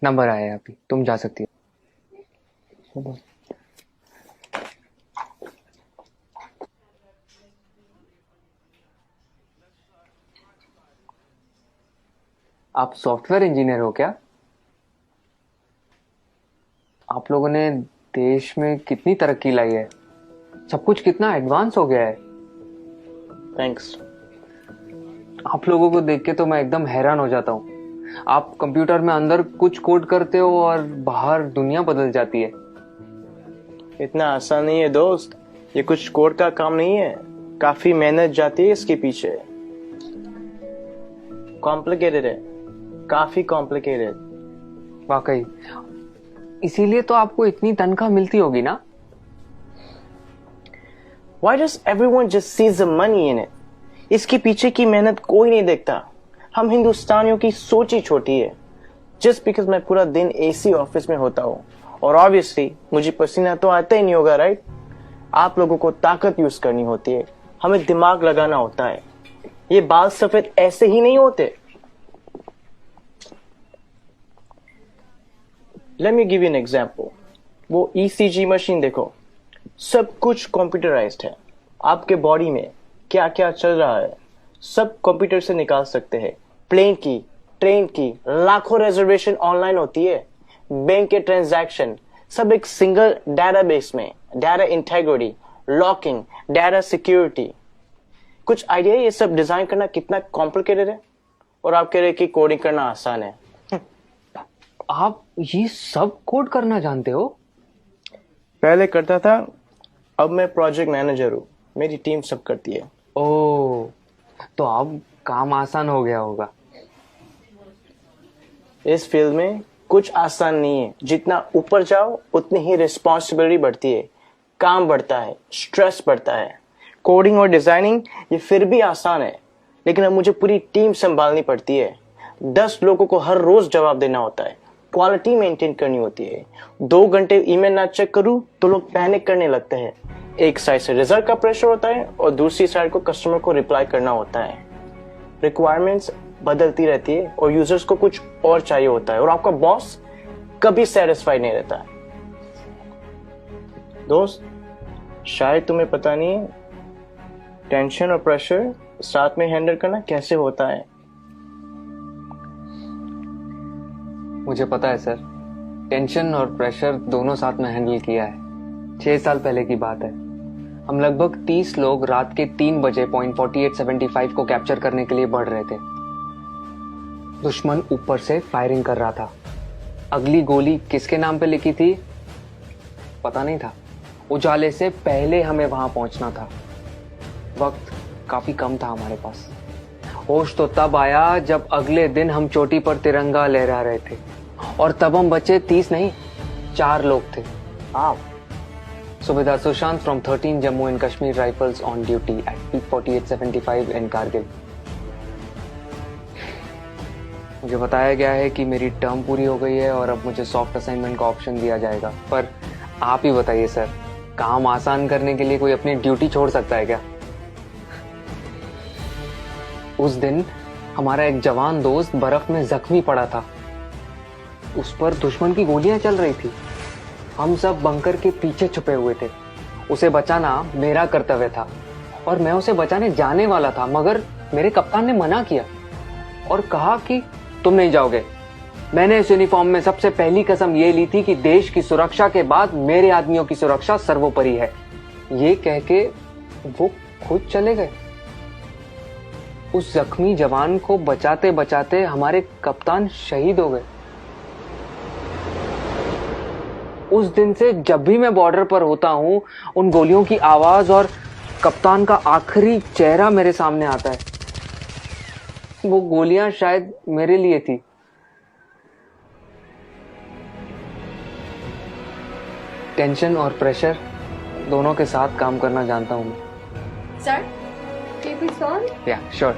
Number आया है अभी, तुम जा सकती हो। आप सॉफ्टवेयर इंजीनियर हो क्या? आप लोगों ने देश में कितनी तरक्की लाई है, सब कुछ कितना एडवांस हो गया है। थैंक्स। आप लोगों को देख के तो मैं एकदम हैरान हो जाता हूँ। आप कंप्यूटर में अंदर कुछ कोड करते हो और बाहर दुनिया बदल जाती है। इतना आसान नहीं है दोस्त, ये कुछ कोड का काम नहीं है, काफी मेहनत जाती है इसके पीछे। कॉम्प्लिकेटेड है, काफी कॉम्प्लिकेटेड। वाकई, इसीलिए तो आपको इतनी तनख्वाह मिलती होगी ना। Why does everyone just sees the money in it? इसके पीछे की मेहनत कोई नहीं देखता। हम हिंदुस्तानियों की सोच ही छोटी है। Just because मैं पूरा दिन एसी ऑफिस में होता हूँ और ऑब्वियसली मुझे पसीना तो आता ही नहीं होगा, राइट? आप लोगों को ताकत यूज करनी होती है, हमें दिमाग लगाना होता है। ये बाल सफेद ऐसे ही नहीं होते। Let me give you an example. वो ECG मशीन देखो, सब कुछ कंप्यूटराइज्ड है। आपके बॉडी में क्या क्या चल रहा है सब कंप्यूटर से निकाल सकते हैं। प्लेन की, ट्रेन की, लाखों रिजर्वेशन ऑनलाइन होती है। बैंक के ट्रांजैक्शन सब एक सिंगल डेटाबेस में। Data integrity, locking, data security. कुछ आइडिया ये सब डिजाइन करना कितना कॉम्प्लिकेटेड है, और आप कह रहे कि कोडिंग करना आसान है। आप ये सब कोड करना जानते हो? पहले करता था, अब मैं प्रोजेक्ट मैनेजर हूँ, मेरी टीम सब करती है। ओह, तो अब काम आसान हो गया होगा। इस फील्ड में कुछ आसान नहीं है, जितना ऊपर जाओ उतनी ही रिस्पॉन्सिबिलिटी बढ़ती है, काम बढ़ता है, स्ट्रेस बढ़ता है। कोडिंग और डिजाइनिंग ये फिर भी आसान है, लेकिन अब मुझे पूरी टीम संभालनी पड़ती है। 10 लोगों को हर रोज जवाब देना होता है, क्वालिटी मेंटेन करनी होती है। 2 घंटे ईमेल ना चेक करूं तो लोग पैनिक करने लगते हैं। एक साइड से रिजल्ट का प्रेशर होता है और दूसरी साइड को कस्टमर को रिप्लाई करना होता है। रिक्वायरमेंट्स बदलती रहती है और यूजर्स को कुछ और चाहिए होता है, और आपका बॉस कभी सेटिस्फाइड नहीं रहता है। दोस्त, शायद तुम्हें पता नहीं है टेंशन और प्रेशर साथ में हैंडल करना कैसे होता है। मुझे पता है सर, टेंशन और प्रेशर दोनों साथ में हैंडल किया है। 6 साल पहले की बात है। हम लगभग 30 लोग रात के 3 बजे पॉइंट 4875 को कैप्चर करने के लिए बढ़ रहे थे। दुश्मन ऊपर से फायरिंग कर रहा था। अगली गोली किसके नाम पे लिखी थी पता नहीं था। उजाले से पहले हमें वहां पहुंचना था। वक्त काफी कम था हमारे पास। होश तो तब आया जब अगले दिन हम चोटी पर तिरंगा लहरा रहे थे, और तब हम बचे 30 नहीं, 4 लोग थे। आप Subedar Sushant from 13 Jammu and Kashmir Rifles on duty at peak 4875 in Kargil. मुझे बताया गया है कि मेरी टर्म पूरी हो गई है और अब मुझे सॉफ्ट असाइनमेंट का ऑप्शन दिया जाएगा। पर आप ही बताइए सर, काम आसान करने के लिए कोई अपनी ड्यूटी छोड़ सकता है क्या? उस दिन हमारा एक जवान दोस्त बर्फ में जख्मी पड़ा था। उस पर दुश्मन की गोलियां चल रही थी। हम सब बंकर के पीछे छुपे हुए थे। उसे बचाना मेरा कर्तव्य था और मैं उसे बचाने जाने वाला था, मगर मेरे कप्तान ने मना किया और कहा कि तुम नहीं जाओगे। मैंने इस यूनिफॉर्म में सबसे पहली कसम ये ली थी कि देश की सुरक्षा के बाद मेरे आदमियों की सुरक्षा सर्वोपरि है। ये कह के वो खुद चले गए। उस जख्मी जवान को बचाते बचाते हमारे कप्तान शहीद हो गए। उस दिन से जब भी मैं बॉर्डर पर होता हूं, उन गोलियों की आवाज और कप्तान का आखिरी चेहरा मेरे सामने आता है। वो गोलियां शायद मेरे लिए थी। टेंशन और प्रेशर दोनों के साथ काम करना जानता हूं मैं। Sir, can you please go on? Yeah, sure.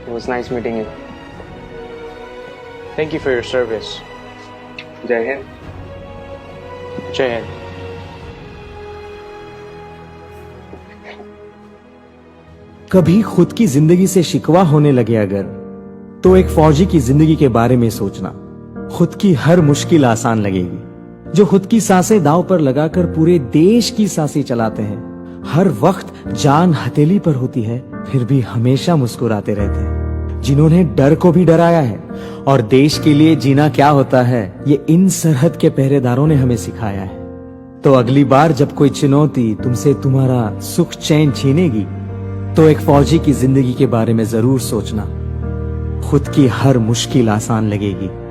It was nice meeting you. Thank you for your service. जय हिंद। जय हिंद। कभी खुद की जिंदगी से शिकवा होने लगे अगर, तो एक फौजी की जिंदगी के बारे में सोचना। खुद की हर मुश्किल आसान लगेगी। जो खुद की सांसें दांव पर लगाकर पूरे देश की सांसें चलाते हैं, हर वक्त जान हथेली पर होती है, फिर भी हमेशा मुस्कुराते रहते हैं। जिन्होंने डर को भी डराया है और देश के लिए जीना क्या होता है, ये इन सरहद के पहरेदारों ने हमें सिखाया है। तो अगली बार जब कोई चुनौती तुमसे तुम्हारा सुख चैन छीनेगी, तो एक फौजी की जिंदगी के बारे में जरूर सोचना। खुद की हर मुश्किल आसान लगेगी।